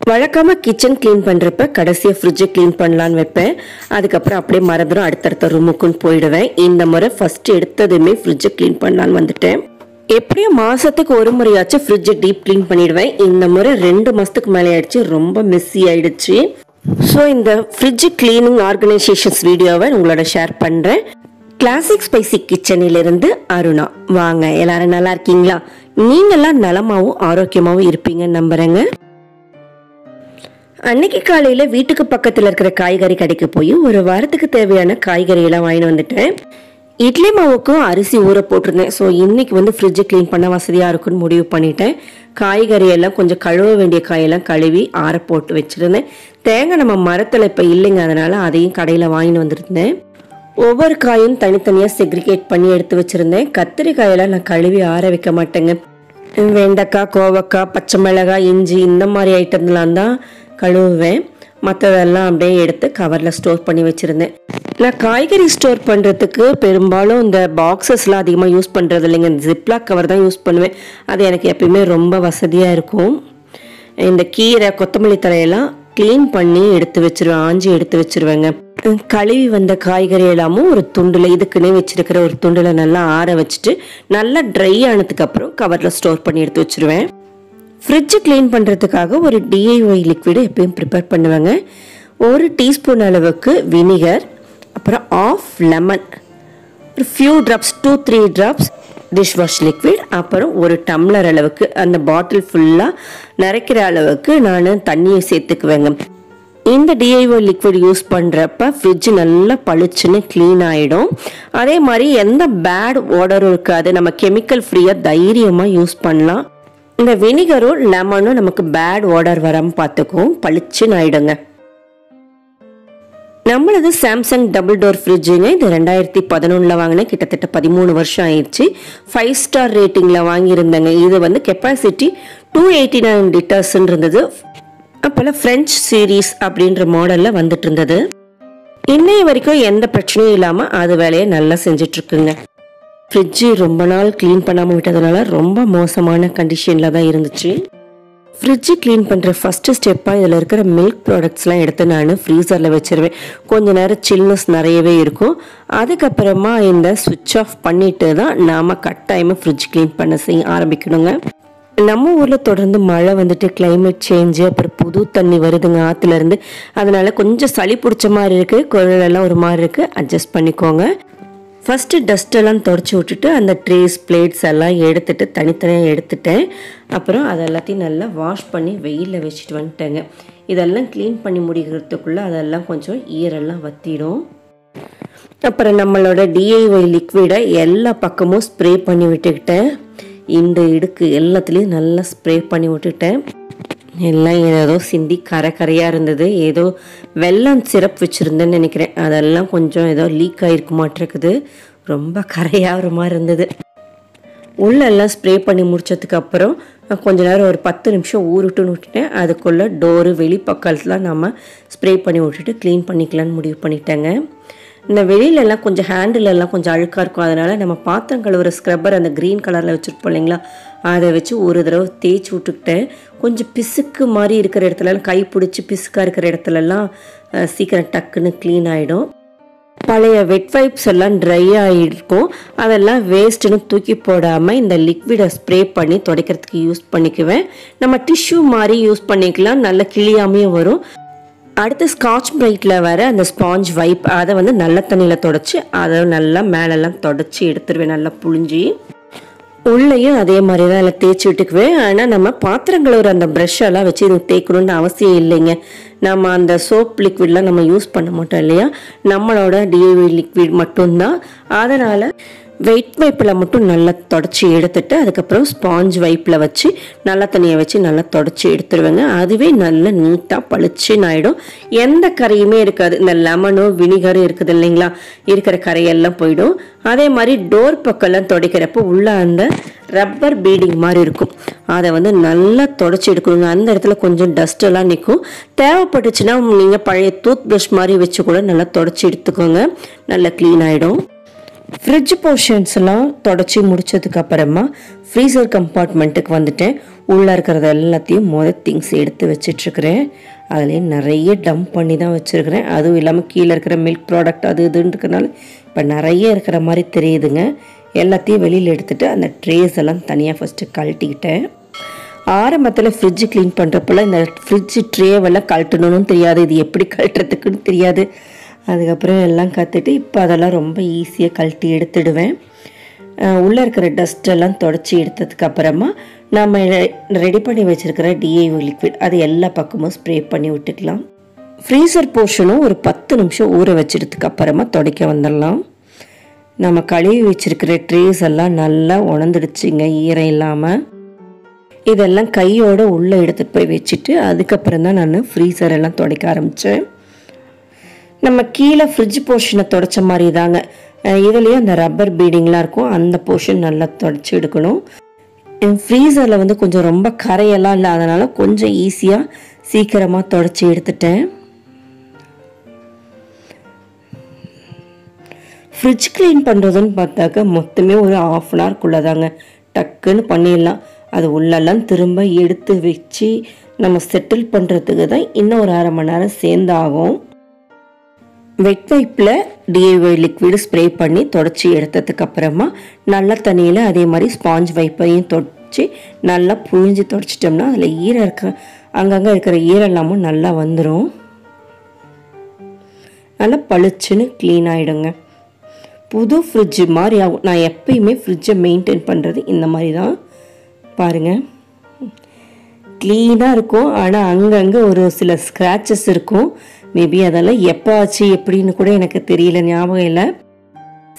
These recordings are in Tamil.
வழக்கமா கிச்சன் க்ளீன் பண்றப்ப கடைசியா ஃப்ரிட்ஜை க்ளீன் பண்ணலான்னு வைப்பேன். அதுக்கப்புறம் அப்படியே மறந்துடும், அடுத்தடுத்த ரூமுக்குன்னு போயிடுவேன். இந்த முறை ஃபர்ஸ்ட் எடுத்ததுமே ஃப்ரிட்ஜை க்ளீன் பண்ணலான்னு வந்துட்டேன். எப்படியும் மாசத்துக்கு ஒரு முறையாச்சும் ஃப்ரிட்ஜை டீப் க்ளீன் பண்ணிடுவேன். இந்த முறை 2 மாசத்துக்கு மேலே ஆயிடுச்சு, ரொம்ப மெஸ்ஸி ஆயிடுச்சு. ஸோ இந்த ஃப்ரிட்ஜ் கிளீனிங் ஆர்கனைசேஷன்ஸ் வீடியோவை உங்களோட ஷேர் பண்றேன். கிளாசிக் ஸ்பைசி கிச்சனிலிருந்து அருணா. வாங்க, எல்லாரும் நல்லா இருக்கீங்களா? நீங்கெல்லாம் நலமாவும் ஆரோக்கியமாவும் இருப்பீங்கன்னு நம்புறேங்க. அன்னைக்கு காலையில வீட்டுக்கு பக்கத்துல இருக்கிற காய்கறி கடைக்கு போய் ஒரு வாரத்துக்கு தேவையான காய்கறி எல்லாம் வாங்கிட்டு வந்துட்டேன். இட்லி மாவுக்கும் அரிசி ஊற போட்டிருந்தேன். ஸோ இன்னைக்கு வந்து ஃப்ரிட்ஜை க்ளீன் பண்ண வசதியா இருக்குன்னு முடிவு பண்ணிட்டேன். காய்கறி எல்லாம் கொஞ்சம் கழுவ வேண்டிய காயெல்லாம் கழுவி ஆற போட்டு வச்சிருந்தேன். தேங்காய் நம்ம மரத்தில் இப்போ இல்லைங்க, அதனால அதையும் கடையில் வாங்கிட்டு வந்துருந்தேன். ஒவ்வொரு காயும் தனித்தனியாக செக்ரிகேட் பண்ணி எடுத்து வச்சிருந்தேன். கத்திரிக்காயெல்லாம் நான் கழுவி ஆற வைக்க மாட்டேங்க. வெண்டைக்காய், கோவக்காய், பச்சை மிளகாய், இஞ்சி இந்த மாதிரி ஐட்டம்லாம் தான் கழுவுவேன். மற்றதெல்லாம் அப்படியே எடுத்து கவரில் ஸ்டோர் பண்ணி வச்சுருந்தேன். நான் காய்கறி ஸ்டோர் பண்ணுறதுக்கு பெரும்பாலும் இந்த பாக்ஸஸ்லாம் அதிகமாக யூஸ் பண்ணுறது இல்லைங்க. இந்த ஜிப்லாக் கவர் தான் யூஸ் பண்ணுவேன். அது எனக்கு எப்பயுமே ரொம்ப வசதியாக இருக்கும். இந்த கீரை, கொத்தமல்லி தழையெல்லாம் க்ளீன் பண்ணி எடுத்து வச்சிருவேன், ஆஞ்சி எடுத்து வச்சிருவேங்க. கழுவி வந்த காய்கறி எல்லாமும் ஒரு துண்டில், இதுக்குன்னே வச்சிருக்கிற ஒரு துண்டில் நல்லா ஆற வச்சுட்டு நல்லா ட்ரை ஆனதுக்கு அப்புறம் கவரில் ஸ்டோர் பண்ணி எடுத்து வச்சிருவேன். ஃப்ரிட்ஜ் க்ளீன் பண்ணுறதுக்காக ஒரு DIY லிக்விடு எப்பயும் ப்ரிப்பேர் பண்ணுவேங்க. 1 டீஸ்பூன் அளவுக்கு வினிகர், அப்புறம் ஆஃப் லெமன், ஒரு few drops 2-3 drops dish wash liquid, அப்புறம் 1 டம்ளர் அளவுக்கு அந்த பாட்டில் ஃபுல்லாக நிறைக்கிற அளவுக்கு நான் தண்ணியை சேர்த்துக்குவேங்க. இந்த DIY லிக்விட் யூஸ் பண்ணுறப்ப ஃப்ரிட்ஜ் நல்லா பளிச்சுன்னு க்ளீன் ஆகிடும். அதே மாதிரி எந்த பேட் ஓடரும் இருக்காது. நம்ம கெமிக்கல் ஃப்ரீயாக தைரியமாக யூஸ் பண்ணலாம். இந்த வினிகரும் லெமனும் நமக்கு பேட் ஓடர் வராமல் பார்த்துக்கும், பளிச்சுன்னு ஆயிடுங்க. நம்மளது சாம்சங் டபுள் டோர் ஃப்ரிட்ஜுங்க. இது 2011 வாங்கினேன், கிட்டத்தட்ட 13 வருஷம் ஆயிடுச்சு. 5 ஸ்டார் ரேட்டிங்கில் வாங்கியிருந்தேங்க. இது வந்து கெப்பாசிட்டி 289 லிட்டர்ஸ்ன்னு இருந்தது. அப்போல்லாம் ஃப்ரெஞ்ச் சீரீஸ் அப்படின்ற மாடலில் வந்துட்டு இருந்தது. இன்னைய வரைக்கும் எந்த பிரச்சனையும் இல்லாமல் அது வேலையை நல்லா செஞ்சிட்ருக்குங்க. ஃப்ரிட்ஜு ரொம்ப நாள் க்ளீன் பண்ணாமல் விட்டதுனால ரொம்ப மோசமான கண்டிஷனில் தான் இருந்துச்சு. ஃப்ரிட்ஜு க்ளீன் பண்ணுற ஃபஸ்ட்டு ஸ்டெப்பாக இதில் இருக்கிற மில்க் ப்ராடக்ட்ஸ்லாம் எடுத்து நான் ஃப்ரீசரில் வச்சுருவேன். கொஞ்சம் நேரம் சில்னஸ் நிறையவே இருக்கும். அதுக்கப்புறமா இந்த சுவிட்ச் ஆஃப் பண்ணிட்டு தான் நாம் கட்டாயமாக ஃப்ரிட்ஜ் க்ளீன் பண்ண ஆரம்பிக்கணுங்க. நம்ம ஊரில் தொடர்ந்து மழை வந்துட்டு கிளைமேட் சேஞ்சு, அப்புறம் புது தண்ணி வருதுங்க ஆற்றுலேருந்து. அதனால கொஞ்சம் சளி பிடிச்ச மாதிரி இருக்குது, குரலெல்லாம் ஒரு மாதிரி இருக்குது, அட்ஜஸ்ட் பண்ணிக்கோங்க. ஃபஸ்ட்டு டஸ்ட்டெல்லாம் தொடச்சி விட்டுட்டு அந்த ட்ரேஸ், பிளேட்ஸ் எல்லாம் எடுத்துகிட்டு தனித்தனியாக எடுத்துட்டேன். அப்புறம் அது எல்லாத்தையும் நல்லா வாஷ் பண்ணி வெயிலில் வச்சுட்டு வந்துட்டேங்க. இதெல்லாம் க்ளீன் பண்ணி முடிக்கிறதுக்குள்ளே அதெல்லாம் கொஞ்சம் ஈரெல்லாம் வற்றிடும். அப்புறம் நம்மளோட DIY லிக்விடை எல்லா பக்கமும் ஸ்ப்ரே பண்ணி விட்டுக்கிட்டேன். இந்த இடுக்கு எல்லாத்துலேயும் நல்லா ஸ்ப்ரே பண்ணி விட்டுட்டேன். எல்லாம் ஏதோ சிந்தி கரையாக இருந்தது. ஏதோ வெல்லம் சிரப் வச்சுருந்தேன்னு நினைக்கிறேன். அதெல்லாம் கொஞ்சம் ஏதோ லீக் ஆகிருக்கு மாட்டிருக்குது. ரொம்ப கரையாக ஒரு மாதிரி இருந்தது. உள்ளெல்லாம் ஸ்ப்ரே பண்ணி முடிச்சதுக்கப்புறம் கொஞ்ச நேரம் ஒரு 10 நிமிஷம் ஊருட்டுன்னு விட்டுட்டேன். அதுக்குள்ளே டோரு வெளிப்பக்கத்துலாம் நம்ம ஸ்ப்ரே பண்ணி விட்டுட்டு க்ளீன் பண்ணிக்கலான்னு முடிவு பண்ணிட்டேங்க. இந்த வெளியிலலாம் கொஞ்சம் ஹேண்டிலெல்லாம் கொஞ்சம் அழுக்காக இருக்கும். அதனால் நம்ம பாத்திரம் கழுவுற ஸ்க்ரப்பர் அந்த க்ரீன் கலரில் வச்சுருப்போம் இல்லைங்களா, அதை வச்சு ஒரு தடவை தேய்ச்சி விட்டுக்கிட்டேன். கொஞ்சம் பிசுக்கு மாதிரி இருக்கிற இடத்துலலாம், கை பிடிச்சி பிசுக்காக இருக்கிற இடத்துலலாம் சீக்கிரம் டக்குன்னு க்ளீன் ஆகிடும். பழைய வெட் வைப்ஸ் எல்லாம் ட்ரை ஆகிருக்கும். அதெல்லாம் வேஸ்ட்டுன்னு தூக்கி போடாமல் இந்த லிக்விடை ஸ்ப்ரே பண்ணி துடைக்கிறதுக்கு யூஸ் பண்ணிக்குவேன். நம்ம டிஷ்யூ மாதிரி யூஸ் பண்ணிக்கலாம், நல்லா கிளியாமையும் வரும். அடுத்து ஸ்காட்ச் பிரைட்டில் வர அந்த ஸ்பாஞ்ச் வைப், அதை வந்து நல்ல தண்ணியில் தொடச்சி அதை நல்லா மேலெல்லாம் தொடச்சி எடுத்துருவேன், நல்லா புழிஞ்சி. உள்ளேயும் அதே மாதிரி தான் எல்லாம் தேய்ச்சி விட்டுக்குவேன். ஆனால் நம்ம பாத்திரங்கள் ஒரு அந்த ப்ரஷ்ஷெல்லாம் வச்சு இது தேய்க்கணுன்னு அவசியம் இல்லைங்க. நம்ம அந்த சோப் லிக்விட்லாம் நம்ம யூஸ் பண்ண மாட்டோம் இல்லையா, நம்மளோட DIY லிக்விட் மட்டும்தான். அதனால் வெயிட் வைப்பில் மட்டும் நல்லா தொடச்சி எடுத்துட்டு அதுக்கப்புறம் ஸ்பாஞ்ச் வைப்பில் வச்சு நல்லா தண்ணியை வச்சு நல்லா தொடச்சி எடுத்துருவேங்க. அதுவே நல்லா நீட்டாக பளிச்சுன்னு ஆகிடும். எந்த கரையுமே இருக்காது. இந்த லெமனும் வினிகரும் இருக்குது இல்லைங்களா, இருக்கிற கரையெல்லாம் போயிடும். அதே மாதிரி டோர் பக்கம்லாம் துடைக்கிறப்போ உள்ள அந்த ரப்பர் பீடிங் மாதிரி இருக்கும், அதை வந்து நல்லா தொடச்சி எடுக்கணுங்க. அந்த இடத்துல கொஞ்சம் டஸ்ட்டெல்லாம் நிற்கும். தேவைப்பட்டுச்சுன்னா நீங்கள் பழைய டூத் ப்ரஷ் மாதிரி வச்சு கூட நல்லா தொடச்சி எடுத்துக்கோங்க, நல்லா க்ளீன் ஆகிடும். ஃப்ரிட்ஜ் போர்ஷன்ஸ்லாம் தொடச்சி முடிச்சதுக்கு அப்புறமா ஃப்ரீசர் கம்பார்ட்மெண்ட்டுக்கு வந்துட்டேன். உள்ளே இருக்கிறது எல்லாத்தையும் திங்ஸ் எடுத்து வச்சிட்ருக்கிறேன். அதுலேயே நிறைய டம்ப் பண்ணி தான் வச்சுருக்கிறேன். அதுவும் இல்லாமல் கீழே இருக்கிற மில்க் ப்ராடக்ட் அது இதுன்னு இருக்கிறனால இப்போ நிறைய இருக்கிற மாதிரி தெரியுதுங்க. எல்லாத்தையும் வெளியில் எடுத்துகிட்டு அந்த ட்ரேஸ் எல்லாம் தனியாக ஃபஸ்ட்டு கழட்டிக்கிட்டேன். ஆரம்பத்தில் ஃப்ரிட்ஜு க்ளீன் பண்ணுறப்பெல்லாம் இந்த ஃப்ரிட்ஜு ட்ரேவெல்லாம் கழட்டணும்னு தெரியாது, இது எப்படி கழட்டுறதுக்குன்னு தெரியாது. அதுக்கப்புறம் எல்லாம் கற்றுட்டு இப்போ அதெல்லாம் ரொம்ப ஈஸியாக கழட்டி எடுத்துடுவேன். உள்ளே இருக்கிற டஸ்ட்டெல்லாம் தொடச்சி எடுத்ததுக்கப்புறமா நம்ம ரெடி பண்ணி வச்சுருக்கிற டிஐஒய் லிக்விட் அது எல்லா பக்கமும் ஸ்ப்ரே பண்ணி விட்டுக்கலாம். ஃப்ரீசர் போர்ஷனும் ஒரு 10 நிமிஷம் ஊற வச்சதுக்கு அப்புறமா துடைக்க வந்துடலாம். நம்ம கழுவி வச்சுருக்கிற ட்ரேஸ் எல்லாம் நல்லா உணர்ந்துடுச்சுங்க ஈரம் இல்லாமல். இதெல்லாம் கையோடு உள்ளே எடுத்துகிட்டு போய் வச்சுட்டு அதுக்கப்புறம் தான் நான் ஃப்ரீசர் எல்லாம் துடைக்க ஆரம்பித்தேன். நம்ம கீழே ஃப்ரிட்ஜ் போர்ஷனை துடைச்ச மாதிரி தாங்க இதுலேயே அந்த ரப்பர் பீடிங்லாம் இருக்கும், அந்த போர்ஷன் நல்லா துடைச்சி எடுக்கணும். ஃப்ரீசரில் வந்து கொஞ்சம் ரொம்ப கரையெல்லாம் இல்லை, அதனால் கொஞ்சம் ஈஸியாக சீக்கிரமாக துடைச்சி எடுத்துட்டேன். ஃப்ரிட்ஜ் க்ளீன் பண்ணுறதுன்னு பார்த்தாக்க மொத்தமே ஒரு 1/2 அன் ஹவர்க்குள்ளே தாங்க டக்குன்னு பண்ணிடலாம். அது உள்ளெல்லாம் திரும்ப எடுத்து வச்சு நம்ம செட்டில் பண்ணுறதுக்கு தான் இன்னும் ஒரு 1/2 மணி நேரம் சேர்ந்தாகும். வெட் வைப்பில் டிஐஒய் லிக்விடு ஸ்ப்ரே பண்ணி தொடச்சி எடுத்ததுக்கு அப்புறமா நல்ல தண்ணியில் அதே மாதிரி ஸ்பாஞ்ச் வைப்பையும் தொடச்சி நல்லா புழிஞ்சு தொடச்சிட்டோம்னா அதில் ஈரம் இருக்கிற அங்கங்கே இருக்கிற ஈரம் எல்லாமும் நல்லா வந்துடும். நல்லா பளிச்சுன்னு க்ளீன் ஆகிடுங்க. புது ஃப்ரிட்ஜு மாதிரி ஆகும். நான் எப்பயுமே ஃப்ரிட்ஜை மெயின்டைன் பண்ணுறது இந்த மாதிரி தான். பாருங்கள், க்ளீனாக இருக்கும். ஆனால் அங்கங்கே ஒரு சில ஸ்க்ராச்சஸ் இருக்கும். மேபி அதெல்லாம் எப்போ ஆச்சு எப்படின்னு கூட எனக்கு தெரியல, ஞாபகம் இல்லை.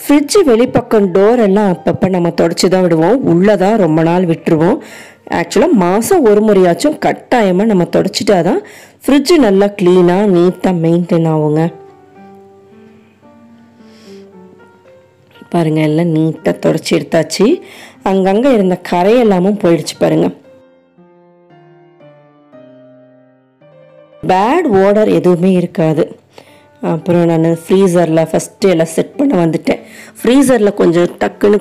ஃப்ரிட்ஜு வெளிப்பக்கம் டோர் எல்லாம் அப்பப்போ நம்ம தொடச்சி தான் விடுவோம், உள்ளே தான் ரொம்ப நாள் விட்டுருவோம். ஆக்சுவலாக மாதம் ஒரு முறையாச்சும் கட்டாயமாக நம்ம தொடச்சிட்டா தான் ஃப்ரிட்ஜு நல்லா க்ளீனாக நீட்டாக மெயின்டைன் ஆகுங்க. பாருங்கள், எல்லாம் நீட்டாக தொடச்சி எடுத்தாச்சு. அங்கங்கே இருந்த கரையெல்லாமும் போயிடுச்சு பாருங்கள். பேட் ஓடர் எதுவுமே இருக்காது. அப்புறம் நான் ஃப்ரீசரில் ஃபஸ்ட்டு எல்லாம் செட் பண்ண வந்துட்டேன். ஃப்ரீசரில் கொஞ்சம் டக்குன்னு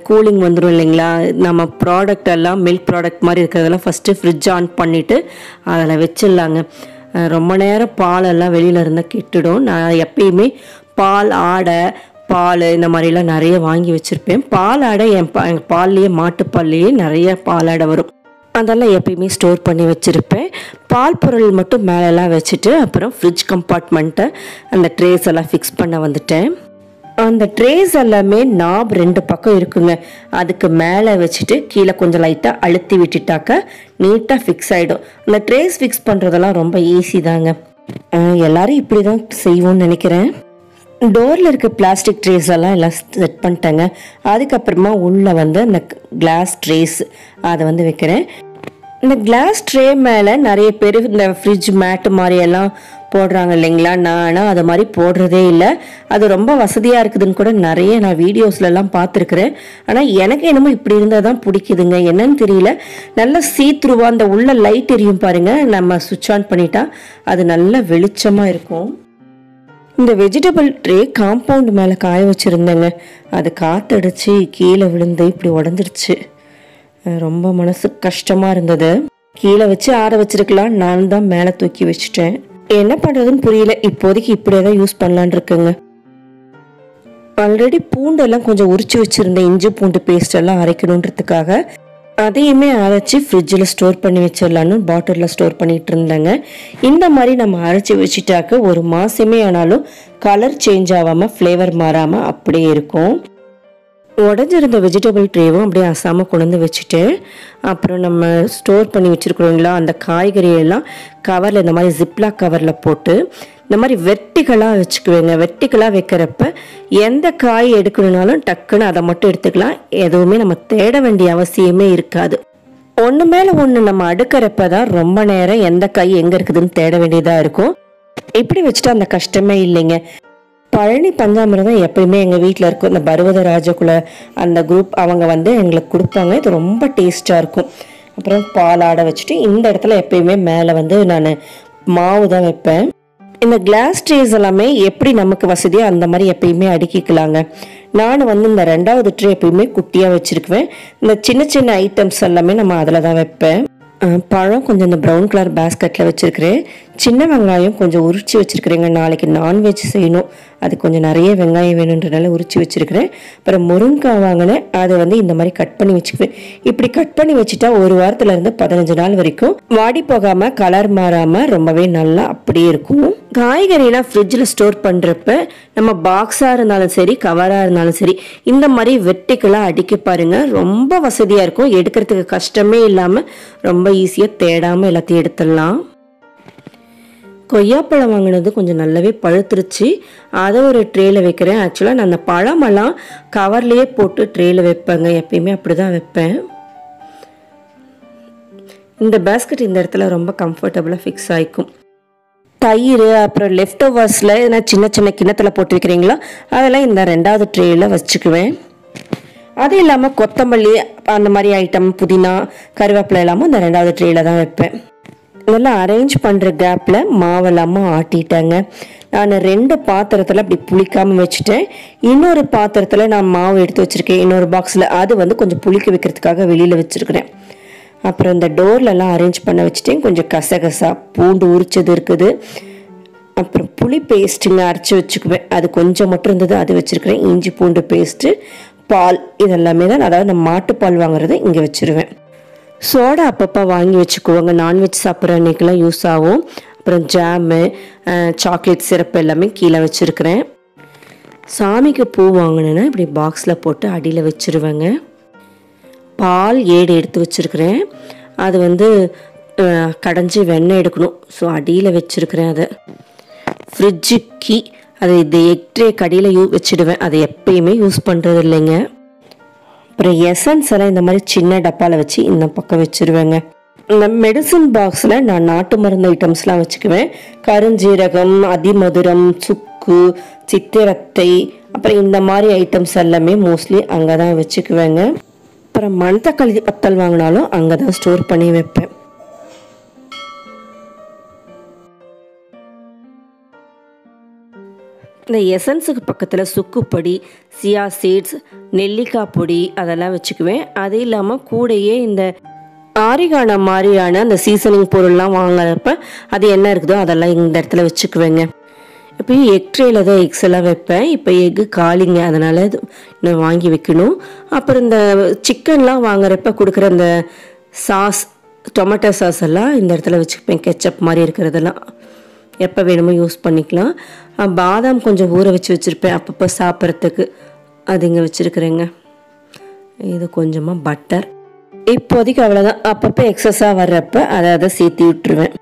கூலிங் வந்துடும் இல்லைங்களா. நம்ம ப்ராடக்ட் எல்லாம் மில்க் ப்ராடக்ட் மாதிரி இருக்கிறதெல்லாம் ஃபஸ்ட்டு ஃப்ரிட்ஜ் ஆன் பண்ணிவிட்டு அதில் வச்சிடலாங்க. ரொம்ப நேரம் பாலெல்லாம் வெளியில் இருந்தால் கெட்டுடும். நான் எப்பயுமே பால் ஆடை பால் இந்த மாதிரிலாம் நிறைய வாங்கி வச்சுருப்பேன். பால் ஆடை எங்கள் பால்லையே மாட்டுப்பால்லையே நிறைய பால் ஆடை வரும், அதெல்லாம் எப்பயுமே ஸ்டோர் பண்ணி வச்சுருப்பேன். பால் பொருள் மட்டும் மேலெல்லாம் வச்சுட்டு அப்புறம் ஃப்ரிட்ஜ் கம்பார்ட்மெண்ட்டை அந்த ட்ரேஸ் எல்லாம் ஃபிக்ஸ் பண்ண வந்துட்டேன். அந்த ட்ரேஸ் எல்லாமே நாப் 2 பக்கம் இருக்குங்க. அதுக்கு மேலே வச்சுட்டு கீழே கொஞ்சம் லைட்டாக அழுத்தி விட்டுட்டாக்க நீட்டாக ஃபிக்ஸ் ஆகிடும். அந்த ட்ரேஸ் ஃபிக்ஸ் பண்ணுறதெல்லாம் ரொம்ப ஈஸி தாங்க. எல்லோரும் இப்படி தான் செய்வோம்னு நினைக்கிறேன். டோரில் இருக்க பிளாஸ்டிக் ட்ரேஸ் எல்லாம் செட் பண்ணிட்டேங்க. அதுக்கப்புறமா உள்ளே வந்து அந்த கிளாஸ் ட்ரேஸ் அதை வந்து வைக்கிறேன். இந்த கிளாஸ் ட்ரே மேலே நிறைய பேர் இந்த ஃப்ரிட்ஜ் மேட்டு மாதிரியெல்லாம் போடுறாங்க இல்லைங்களா. ஆனால் அது மாதிரி போடுறதே இல்லை. அது ரொம்ப வசதியாக இருக்குதுன்னு கூட நிறைய நான் வீடியோஸ்லலாம் பார்த்துருக்குறேன். ஆனால் எனக்கு என்னமோ இப்படி இருந்தால் தான் பிடிக்குதுங்க, என்னன்னு தெரியல. நல்லா சீத்ரூவாக அந்த உள்ள லைட் எரியும் பாருங்கள், நம்ம சுவிட்ச் ஆன் பண்ணிட்டா அது நல்ல வெளிச்சமாக இருக்கும். இந்த வெஜிடபிள் ட்ரே காம்பவுண்ட் மேலே காய வச்சுருந்தேங்க. அது காற்றடிச்சு கீழே விழுந்து இப்படி உடஞ்சிருச்சு. ரொம்ப மனசு கஷ்டமாக இருந்தது. கீழே வச்சு ஆற வச்சிருக்கலாம், நான் தான் மேலே தூக்கி வச்சுட்டேன். என்ன பண்ணுறதுன்னு புரியல. இப்போதைக்கு இப்படியே தான் யூஸ் பண்ணலான் இருக்குங்க. ஆல்ரெடி பூண்டெல்லாம் கொஞ்சம் உரிச்சு வச்சுருந்தேன், இஞ்சி பூண்டு பேஸ்ட் எல்லாம் அரைக்கணுன்றதுக்காக. அதையுமே அரைச்சி ஃப்ரிட்ஜில் ஸ்டோர் பண்ணி வச்சிடலான்னு பாட்டிலில் ஸ்டோர் பண்ணிகிட்டு இருந்தேங்க. இந்த மாதிரி நம்ம அரைச்சி வச்சுட்டாக்க ஒரு மாதமே ஆனாலும் கலர் சேஞ்ச் ஆகாமல் ஃப்ளேவர் மாறாமல் அப்படியே இருக்கும். உடஞ்சிருந்த வெஜிடபிள் ட்ரேவும் அப்படியே அசாமல் கொண்டு வந்து வச்சுட்டு அப்புறம் நம்ம ஸ்டோர் பண்ணி வச்சுருக்குறோங்களா அந்த காய்கறியெல்லாம் கவரில் இந்த மாதிரி ஜிப்லாக் கவரில் போட்டு இந்த மாதிரி வெர்டிகலாக வச்சுக்குவேங்க. வெர்டிகலாக வைக்கிறப்ப எந்த காய் எடுக்கணுன்னாலும் டக்குன்னு அதை மட்டும் எடுத்துக்கலாம். எதுவுமே நம்ம தேட வேண்டிய அவசியமே இருக்காது. ஒன்று மேலே ஒன்று நம்ம அடுக்கிறப்ப தான் ரொம்ப நேரம் எந்த காய் எங்கே இருக்குதுன்னு தேட வேண்டியதாக இருக்கும். இப்படி வச்சுட்டு அந்த கஷ்டமே இல்லைங்க. பழனி பஞ்சாமிர்தம் எப்பயுமே எங்கள் வீட்டில் இருக்கும். இந்த பருவத ராஜகுல அந்த குரூப் அவங்க வந்து எங்களுக்கு கொடுப்பாங்க. இது ரொம்ப டேஸ்ட்டாக இருக்கும். அப்புறம் பால் ஆடை வச்சுட்டு இந்த இடத்துல எப்பயுமே மேலே வந்து நான் மாவு தான் வைப்பேன். இந்த கிளாஸ் ட்ரேஸ் எல்லாமே எப்படி நமக்கு வசதியோ அந்த மாதிரி எப்பயுமே அடுக்கிக்கலாங்க. நான் வந்து இந்த 2வது ட்ரே எப்பயுமே குட்டியாக வச்சுருக்குவேன். இந்த சின்ன சின்ன ஐட்டம்ஸ் எல்லாமே நம்ம அதில் தான் வைப்பேன். பழம் கொஞ்சம் இந்த ப்ரௌன் கலர் பேஸ்கெட்டில் வச்சுருக்கிறேன். சின்ன வெங்காயம் கொஞ்சம் உரித்து வச்சுருக்கிறேங்க. நாளைக்கு நான்வெஜ் செய்யணும், அது கொஞ்சம் நிறைய வெங்காயம் வேணுன்றனால உரித்து வச்சுருக்கிறேன். அப்புறம் முருங்கைக்காய் வாங்கினேன், அதை வந்து இந்த மாதிரி கட் பண்ணி வச்சுக்குவேன். இப்படி கட் பண்ணி வச்சுட்டா 1 வாரத்துலேருந்து 15 நாள் வரைக்கும் வாடி போகாமல் கலர் மாறாமல் ரொம்பவே நல்லா அப்படியே இருக்கும். காய்கறினா ஃப்ரிட்ஜில் ஸ்டோர் பண்ணுறப்ப நம்ம பாக்ஸாக இருந்தாலும் சரி கவராக இருந்தாலும் சரி இந்த மாதிரி வெர்டிக்கலாக அடுக்கி பாருங்கள், ரொம்ப வசதியாக இருக்கும். எடுக்கிறதுக்கு கஷ்டமே இல்லாமல் ரொம்ப ஈஸியாக தேடாமல் எல்லாத்தையும் எடுத்துடலாம். கொய்யாப்பழம் வாங்கினது கொஞ்சம் நல்லாவே பழுத்துருச்சு, அதை ஒரு ட்ரேயில் வைக்கிறேன். ஆக்சுவலாக நான் அந்த பழமெல்லாம் கவர்லேயே போட்டு ட்ரேயில் வைப்பேங்க, எப்பயுமே அப்படி தான் வைப்பேன். இந்த பேஸ்கெட் இந்த இடத்துல ரொம்ப கம்ஃபர்டபுளாக ஃபிக்ஸ் ஆகிக்கும். தயிர் அப்புறம் லெஃப்ட் ஓவர்ஸில் எதனா சின்ன சின்ன கிண்ணத்தில் போட்டு வைக்கிறீங்களா அதெல்லாம் இந்த 2வது ட்ரேயில் வச்சுக்குவேன். அது இல்லாமல் கொத்தமல்லி அந்த மாதிரி ஐட்டம், புதினா, கருவேப்பிலை எல்லாமும் இந்த 2வது ட்ரேயில் தான் வைப்பேன். இதெல்லாம் அரேஞ்ச் பண்ணுற கேப்பில் மாவெல்லாமல் ஆட்டிட்டேங்க. நான் 2 பாத்திரத்தில் அப்படி புளிக்காமல் வச்சுட்டேன். இன்னொரு பாத்திரத்தில் நான் மாவு எடுத்து வச்சுருக்கேன், இன்னொரு பாக்ஸில். அது வந்து கொஞ்சம் புளிக்க வைக்கிறதுக்காக வெளியில் வச்சுருக்கிறேன். அப்புறம் இந்த டோர்லலாம் அரேஞ்ச் பண்ண வச்சுட்டேன். கொஞ்சம் கசகசா, பூண்டு உரிச்சது இருக்குது. அப்புறம் புளி பேஸ்ட்டுங்க அரைச்சி வச்சுக்குவேன், அது கொஞ்சம் மட்டும் இருந்தது, அது வச்சுருக்கிறேன். இஞ்சி பூண்டு பேஸ்ட்டு, பால், இதெல்லாமே தான். அதாவது நம்ம மாட்டுப்பால் வாங்குறது இங்கே வச்சுருவேன். சோடா அப்பப்போ வாங்கி வச்சுக்குவோங்க, நான்வெஜ் சாப்பிட்ற அன்றைக்கெலாம் யூஸ் ஆகும். அப்புறம் ஜாமு, சாக்லேட் சிரப்பு எல்லாமே கீழே வச்சுருக்கிறேன். சாமிக்கு பூ வாங்கினேன்னா இப்படி பாக்ஸில் போட்டு அடியில் வச்சுருவேங்க. பால் 7 எடுத்து வச்சுருக்கிறேன், அது வந்து கடைஞ்சி வெண்ணெய் எடுக்கணும், ஸோ அடியில் வச்சுருக்கிறேன். அதை ஃப்ரிட்ஜு கீ, அது இந்த எக் ட்ரே கடியில் வச்சுடுவேன், அதை எப்பயுமே யூஸ் பண்ணுறது இல்லைங்க. அப்புறம் எசன்ஸ் எல்லாம் இந்த மாதிரி சின்ன டப்பாவில் வச்சு இந்த பக்கம் வச்சுருவேங்க. இந்த மெடிசன் பாக்ஸில் நான் நாட்டு மருந்து ஐட்டம்ஸ்லாம் வச்சுக்குவேன். கருஞ்சீரகம், அதிமதுரம், சுக்கு, சித்திரத்தை, அப்புறம் இந்த மாதிரி ஐட்டம்ஸ் எல்லாமே மோஸ்ட்லி அங்கே தான் வச்சுக்குவேங்க. அப்புறம் மணத்தக்காளி வத்தல் வாங்கினாலும் அங்கே தான் ஸ்டோர் பண்ணி வைப்பேன். இந்த எசன்ஸுக்கு பக்கத்தில் சுக்குப்பொடி, சியா சீட்ஸ், நெல்லிக்காய் பொடி அதெல்லாம் வச்சுக்குவேன். அது இல்லாமல் கூடையே இந்த ஆரிகானா மாதிரியான அந்த சீசனிங் பொருள்லாம் வாங்குறப்ப அது என்ன இருக்குதோ அதெல்லாம் இந்த இடத்துல வச்சுக்குவேங்க. இப்போயும் எக் ட்ரேயில் தான் எக்ஸ் எல்லாம் வைப்பேன். இப்போ எக்கு காலிங்க, அதனால் நான் வாங்கி வைக்கணும். அப்புறம் இந்த சிக்கன்லாம் வாங்குறப்ப கொடுக்குற இந்த சாஸ், டொமேட்டோ சாஸ் எல்லாம் இந்த இடத்துல வச்சுப்பேன். கெச்சப் மாதிரி இருக்கிறதெல்லாம் எப்போ வேணுமோ யூஸ் பண்ணிக்கலாம். பாதாம் கொஞ்சம் ஊற வச்சுருப்பேன் அப்பப்போ சாப்பிட்றதுக்கு, அது இங்கே வச்சுருக்குறேங்க. இது கொஞ்சமாக பட்டர். இப்போதைக்கு அவ்வளோதான், அப்பப்போ எக்ஸஸாக வர்றப்ப அதை சேர்த்து விட்டுருவேன்.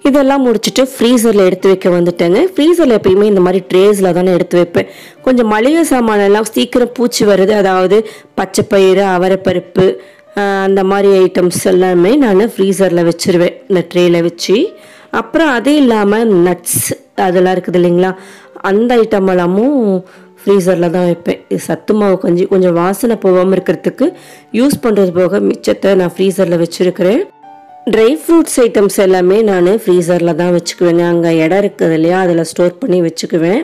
இதெல்லாம் முடிச்சுட்டு ஃப்ரீசரில் எடுத்து வைக்க வந்துட்டேங்க. ஃப்ரீசரில் எப்பயுமே இந்த மாதிரி ட்ரேஸில் தானே எடுத்து வைப்பேன். கொஞ்சம் மளிகை சாமானெல்லாம் சீக்கிரம் பூச்சி வருது, அதாவது பச்சைப்பயிறு, அவரைப்பருப்பு, அந்த மாதிரி ஐட்டம்ஸ் எல்லாமே நான் ஃப்ரீசரில் வச்சுருவேன் இந்த ட்ரேயில் வச்சு. அப்புறம் அது இல்லாமல் நட்ஸ் அதெல்லாம் இருக்குது இல்லைங்களா, அந்த ஐட்டம் எல்லாமும் ஃப்ரீசரில் தான் வைப்பேன். இது சத்து மாவு கஞ்சி கொஞ்சம் வாசனை போகாமல் இருக்கிறதுக்கு யூஸ் பண்ணுறது போக மிச்சத்தை நான் ஃப்ரீசரில் வச்சுருக்கிறேன். ட்ரை ஃப்ரூட்ஸ் ஐட்டம்ஸ் எல்லாமே நான் ஃப்ரீசரில் தான் வச்சுக்குவேங்க. அங்கே இடம் இருக்குது இல்லையா, அதில் ஸ்டோர் பண்ணி வச்சுக்குவேன்.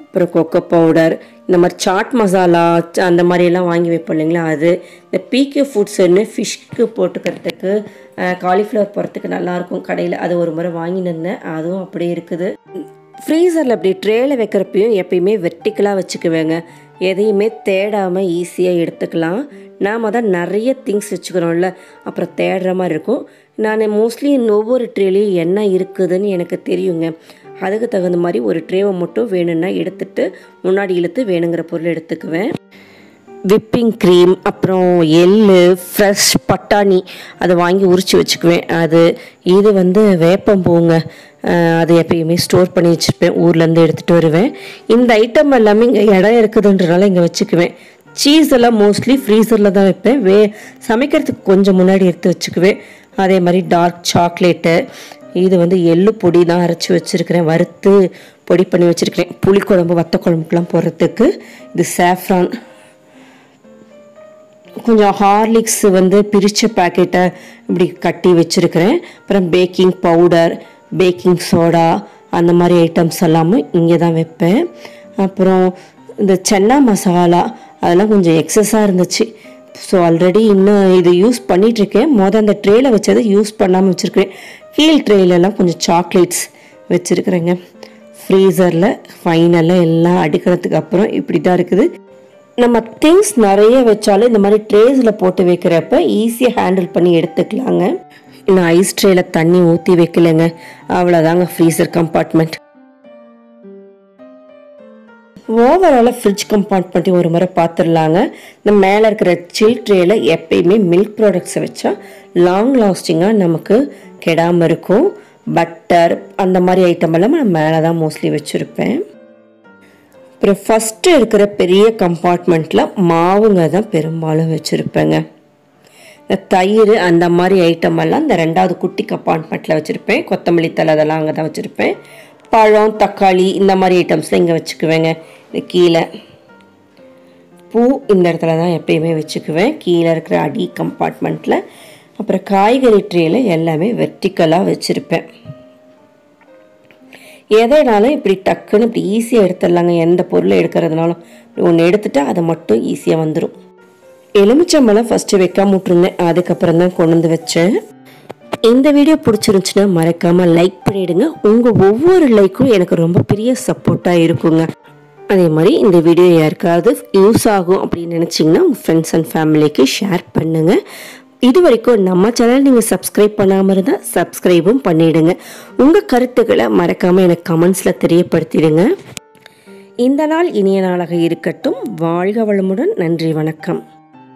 அப்புறம் கொக்கோ பவுடர், இந்த மாதிரி சாட் மசாலா அந்த மாதிரியெல்லாம் வாங்கி வைப்போம் இல்லைங்களா, அது. இந்த பிகே ஃபுட்ஸ்ன்னு ஃபிஷ்க்கு போட்டுக்கிறதுக்கு காலிஃப்ளவர் போகிறதுக்கு நல்லாயிருக்கும் கடையில், அது ஒரு முறை வாங்கினிருந்தேன், அதுவும் அப்படியே இருக்குது. ஃப்ரீசரில் அப்படி ட்ரேயில் வைக்கிறப்பையும் எப்பயுமே வெர்டிக்கலாக வச்சுக்குவேங்க, எதையுமே தேடாமல் ஈஸியாக எடுத்துக்கலாம். நாம் தான் நிறைய திங்ஸ் வச்சுக்கிறோம்ல, அப்புறம் தேடுற மாதிரி இருக்கும். நான் மோஸ்ட்லி ஒவ்வொரு ட்ரேலையும் என்ன இருக்குதுன்னு எனக்கு தெரியுங்க, அதுக்கு தகுந்த மாதிரி ஒரு ட்ரேவை மட்டும் வேணும்னா எடுத்துகிட்டு முன்னாடி இழுத்து வேணுங்கிற பொருள் எடுத்துக்குவேன். விப்பிங் க்ரீம், அப்புறம் எள்ளு, ஃப்ரெஷ் பட்டாணி அதை வாங்கி உரித்து வச்சுக்குவேன். இது வந்து வேப்பம்பூங்க, அது எப்பயுமே ஸ்டோர் பண்ணி வச்சுருப்பேன், ஊர்லேருந்து எடுத்துகிட்டு வருவேன். இந்த ஐட்டம் எல்லாமே இங்கே இடம் இருக்குதுன்றனால இங்கே வச்சுக்குவேன். சீஸ் எல்லாம் மோஸ்ட்லி ஃப்ரீசரில் தான் வைப்பேன், சமைக்கிறதுக்கு கொஞ்சம் முன்னாடி எடுத்து வச்சுக்குவேன். அதே மாதிரி டார்க் சாக்லேட்டு, இது வந்து எள்ளு பொடி தான் அரைச்சி வச்சுருக்கிறேன், வறுத்து பொடி பண்ணி வச்சுருக்கிறேன் புளிக்குழம்பு வத்த குழம்புக்கெலாம் போடுறதுக்கு. இது சாஃப்ரான், கொஞ்சம் ஹார்லிக்ஸ் வந்து பிரித்த பேக்கெட்டை இப்படி கட்டி வச்சுருக்கிறேன். அப்புறம் பேக்கிங் பவுடர், பேக்கிங் சோடா, அந்த மாதிரி ஐட்டம்ஸ் எல்லாமே இங்கே தான் வைப்பேன். அப்புறம் இந்த சன்னா மசாலா அதெல்லாம் கொஞ்சம் எக்ஸஸாக இருந்துச்சு. ஸோ ஆல்ரெடி இன்னும் இது யூஸ் பண்ணிகிட்ருக்கேன். அந்த ட்ரேயில் வச்சதை யூஸ் பண்ணாமல் வச்சுருக்கேன். கீழ் ட்ரேலெலாம் கொஞ்சம் சாக்லேட்ஸ் வச்சுருக்குறேங்க. ஃப்ரீசரில் ஃபைனலாக எல்லாம் அடுக்கிறதுக்கு அப்புறம் இப்படி தான் இருக்குது. நம்ம திங்ஸ் நிறைய வச்சாலும் இந்த மாதிரி ட்ரேஸில் போட்டு வைக்கிறப்ப ஈஸியாக ஹேண்டில் பண்ணி எடுத்துக்கலாங்க. இன்னும் ஐஸ் ட்ரேயில் தண்ணி ஊற்றி வைக்கலைங்க. அவ்வளோதாங்க ஃப்ரீசர் கம்பார்ட்மெண்ட். ஓவராலாக ஃப்ரிட்ஜ் கம்பார்ட்மெண்ட் ஒரு முறை பார்த்துடலாங்க. நம்ம மேலே இருக்கிற சில் ட்ரேயில் எப்பயுமே மில்க் ப்ராடக்ட்ஸை வச்சா லாங் லாஸ்டிங்காக நமக்கு கெடாமல் இருக்கும். பட்டர் அந்த மாதிரி ஐட்டம் எல்லாம் நான் மேலே தான் மோஸ்ட்லி வச்சுருப்பேன். அப்புறம் ஃபஸ்ட்டு இருக்கிற பெரிய கம்பார்ட்மெண்ட்டில் மாவுங்க தான் பெரும்பாலும் வச்சுருப்பேங்க. இந்த தயிர் அந்த மாதிரி ஐட்டம் எல்லாம் இந்த 2வது குட்டி கம்பார்ட்மெண்ட்டில் வச்சுருப்பேன். கொத்தமல்லி தழை அதெல்லாம் அங்கே தான் வச்சுருப்பேன். பழம் தக்காளி இந்த மாதிரி ஐட்டம்ஸ்லாம் இங்கே வச்சுக்குவேங்க. இது கீழே பூ இந்த இடத்துல தான் எப்பயுமே வச்சுக்குவேன், கீழே இருக்கிற அடி கம்பார்ட்மெண்ட்டில். அப்புறம் காய்கறி ட்ரேயில் எல்லாமே வெர்டிக்கலாக வச்சுருப்பேன். எதனாலும் இப்படி டக்குன்னு இப்படி ஈஸியாக எடுத்துடலாங்க. எந்த பொருளை எடுக்கிறதுனாலும் ஒன்று எடுத்துட்டா அதை மட்டும் ஈஸியாக வந்துடும். எலுமிச்சம்பழம் ஃபஸ்ட்டு வைக்காம விட்டுருந்தேன், அதுக்கப்புறம் தான் கொண்டு வந்து வச்சேன். இந்த வீடியோ பிடிச்சிருந்துச்சுன்னா மறக்காமல் லைக் பண்ணிவிடுங்க. உங்கள் ஒவ்வொரு லைக்கும் எனக்கு ரொம்ப பெரிய சப்போர்ட்டாக இருக்குங்க. அதே மாதிரி இந்த வீடியோ யாருக்காவது யூஸ் ஆகும் அப்படின்னு நினச்சிங்கன்னா உங்கள் ஃப்ரெண்ட்ஸ் அண்ட் ஃபேமிலிக்கு ஷேர் பண்ணுங்கள். இது வரைக்கும் நம்ம சேனல் நீங்கள் சப்ஸ்கிரைப் பண்ணாமல் இருந்தால் சப்ஸ்கிரைபும் பண்ணிவிடுங்க. உங்கள் கருத்துக்களை மறக்காமல் எனக்கு கமெண்ட்ஸில் தெரியப்படுத்திடுங்க. இந்த நாள் இனிய நாளாக இருக்கட்டும். வாழ்க வளமுடன். நன்றி, வணக்கம்.